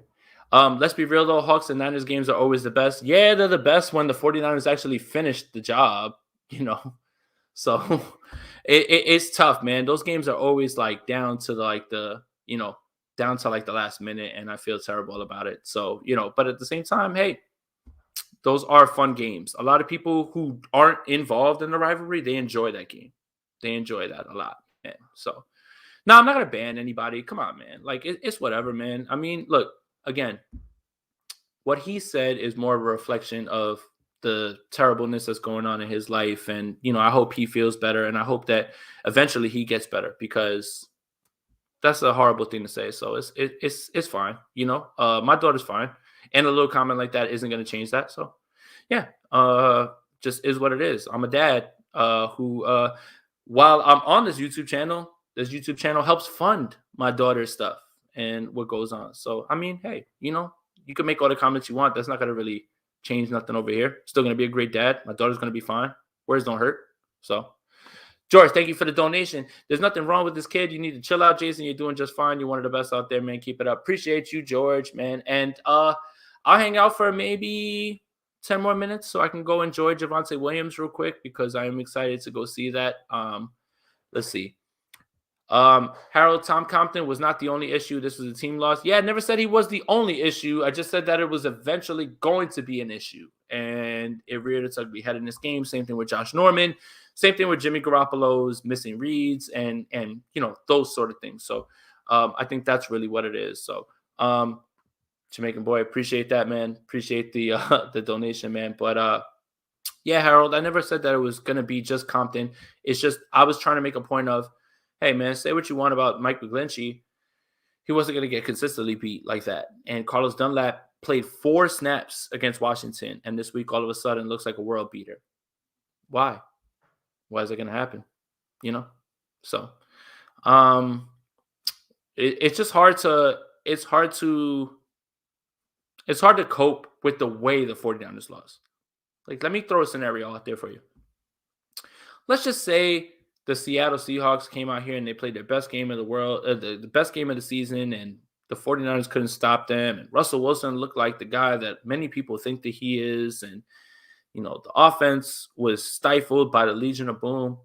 Let's be real, though. Hawks and Niners games are always the best. Yeah, they're the best when the 49ers actually finish the job, So it's tough, man. Those games are always like down to the last minute, and I feel terrible about it. So, but at the same time, hey, those are fun games. A lot of people who aren't involved in the rivalry, they enjoy that game. They enjoy that a lot, man. So, no, I'm not going to ban anybody. Come on, man. Like, it's whatever, man. I mean, look, again, what he said is more of a reflection of the terribleness that's going on in his life. And, I hope he feels better. And I hope that eventually he gets better, because That's a horrible thing to say. So it's fine. You know, my daughter's fine, and a little comment like that isn't going to change that. So yeah, just is what it is. I'm a dad who, while I'm on this YouTube channel helps fund my daughter's stuff and what goes on. So I mean, hey, you know, you can make all the comments you want. That's not going to really change nothing over here. Still going to be a great dad. My daughter's going to be fine. Words don't hurt. So. George, thank you for the donation. There's nothing wrong with this kid. You need to chill out, Jason. You're doing just fine. You're one of the best out there, man. Keep it up. Appreciate you, George, man. And I'll hang out for maybe 10 more minutes so I can go enjoy Javonte Williams real quick because I am excited to go see that. Let's see. Harold, Tom Compton was not the only issue. This was a team loss. Yeah, I never said he was the only issue. I just said that it was eventually going to be an issue. And it reared its ugly head in this game. Same thing with Josh Norman. Same thing with Jimmy Garoppolo's missing reads and you know, those sort of things. So I think that's really what it is. So Jamaican boy, appreciate that, man. Appreciate the donation, man. But yeah, Harold, I never said that it was going to be just Compton. It's just I was trying to make a point of, hey, man, say what you want about Mike McGlinchey. He wasn't going to get consistently beat like that. And Carlos Dunlap played 4 snaps against Washington. And this week, all of a sudden, looks like a world beater. Why? Why is it going to happen? You know? So, it's just hard to cope with the way the 49ers lost. Like, let me throw a scenario out there for you. Let's just say the Seattle Seahawks came out here and they played their best game of the world, the best game of the season, and the 49ers couldn't stop them. And Russell Wilson looked like the guy that many people think that he is. And, you know, the offense was stifled by the Legion of Boom.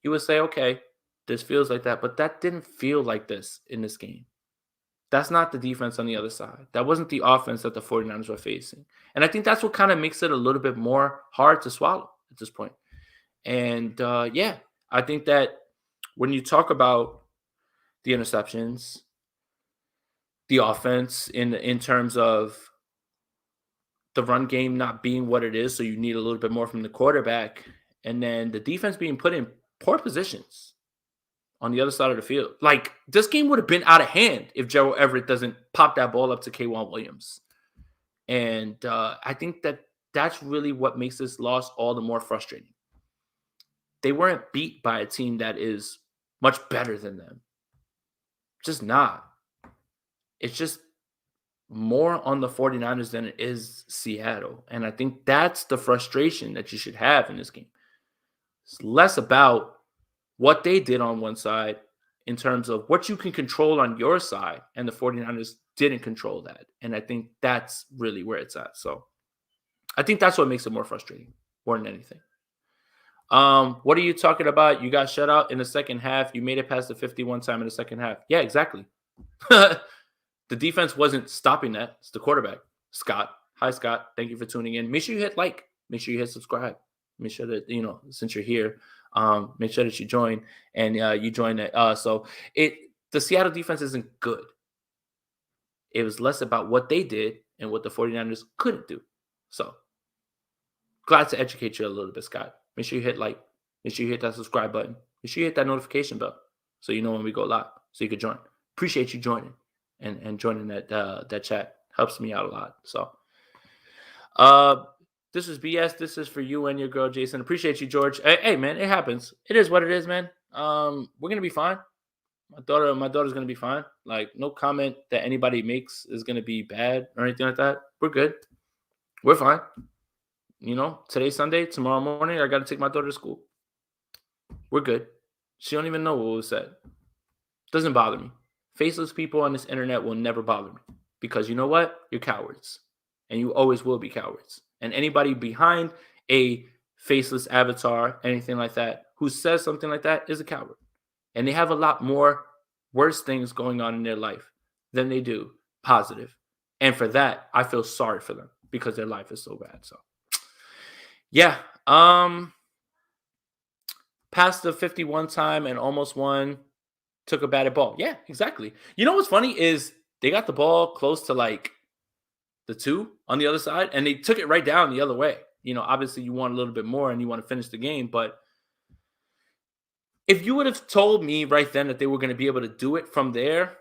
You would say, okay, this feels like that. But that didn't feel like this in this game. That's not the defense on the other side. That wasn't the offense that the 49ers were facing. And I think that's what kind of makes it a little bit more hard to swallow at this point. And yeah, I think that when you talk about the interceptions, the offense in terms of the run game not being what it is, so you need a little bit more from the quarterback, and then the defense being put in poor positions on the other side of the field. Like, this game would have been out of hand if Gerald Everett doesn't pop that ball up to K'Wan Williams. And I think that that's really what makes this loss all the more frustrating. They weren't beat by a team that is much better than them. Just not. It's just more on the 49ers than it is Seattle. And I think that's the frustration that you should have in this game. It's less about what they did on one side in terms of what you can control on your side, and the 49ers didn't control that. And I think that's really where it's at. So I think that's what makes it more frustrating more than anything. What are you talking about? You got shut out in the second half. You made it past the 51 time in the second half. Yeah, exactly. The defense wasn't stopping that. It's the quarterback, Scott. Hi, Scott. Thank you for tuning in. Make sure you hit like. Make sure you hit subscribe. Make sure that, you know, since you're here, make sure that you join and you join it. The Seattle defense isn't good. It was less about what they did and what the 49ers couldn't do. So glad to educate you a little bit, Scott. Make sure you hit like. Make sure you hit that subscribe button. Make sure you hit that notification bell so you know when we go live, so you can join. Appreciate you joining and joining that chat. Helps me out a lot. So this is BS. This is for you and your girl, Jason. Appreciate you, George. Hey, man, it happens. It is what it is, man. We're gonna be fine. My daughter's gonna be fine. Like, no comment that anybody makes is gonna be bad or anything like that. We're good. We're fine. You know, today's Sunday. Tomorrow morning, I got to take my daughter to school. We're good. She don't even know what was said. Doesn't bother me. Faceless people on this internet will never bother me because you know what? You're cowards, and you always will be cowards. And anybody behind a faceless avatar, anything like that, who says something like that is a coward. And they have a lot more worse things going on in their life than they do positive. And for that, I feel sorry for them because their life is so bad. So yeah, past the 51 time and almost won, took a batted ball. Yeah, exactly. You know what's funny is they got the ball close to like the 2 on the other side, and they took it right down the other way. You know, obviously you want a little bit more and you want to finish the game, but if you would have told me right then that they were going to be able to do it from there,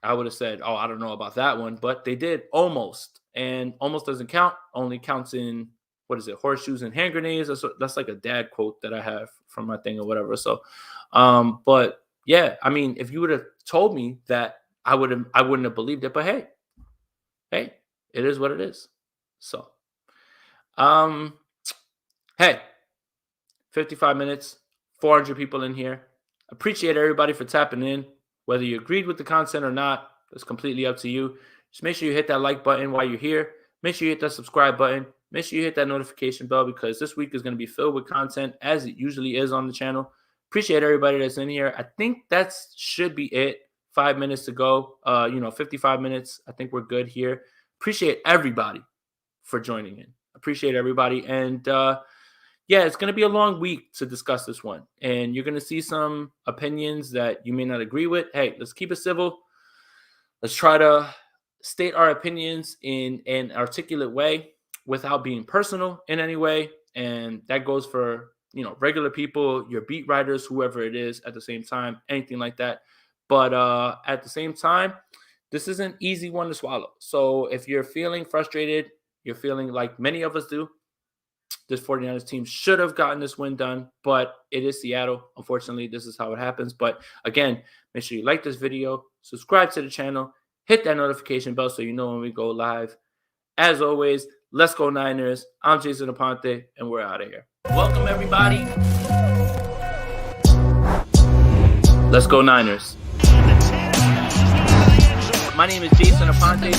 I would have said, oh, I don't know about that one, but they did almost. And almost doesn't count, only counts in, what is it, horseshoes and hand grenades. That's like a dad quote that I have from my thing or whatever. So, but yeah, I mean, if you would have told me that, I wouldn't have believed it. But hey, it is what it is. So, hey, 55 minutes, 400 people in here. Appreciate everybody for tapping in. Whether you agreed with the content or not, that's completely up to you. Just make sure you hit that like button while you're here. Make sure you hit that subscribe button. Make sure you hit that notification bell, because this week is going to be filled with content, as it usually is on the channel. Appreciate everybody that's in here. I think that should be it. 5 minutes to go. 55 minutes. I think we're good here. Appreciate everybody for joining in. Appreciate everybody. And yeah, it's going to be a long week to discuss this one. And you're going to see some opinions that you may not agree with. Hey, let's keep it civil. Let's try to state our opinions in an articulate way without being personal in any way. And that goes for, regular people, your beat writers, whoever it is at the same time, anything like that. But at the same time, this is an easy one to swallow. So if you're feeling frustrated, you're feeling like many of us do, this 49ers team should have gotten this win done, but it is Seattle. Unfortunately, this is how it happens. But again, make sure you like this video, subscribe to the channel, hit that notification bell so you know when we go live. As always, let's go Niners. I'm Jason Aponte, and we're out of here. Welcome, everybody. Let's go Niners. My name is Jason Aponte.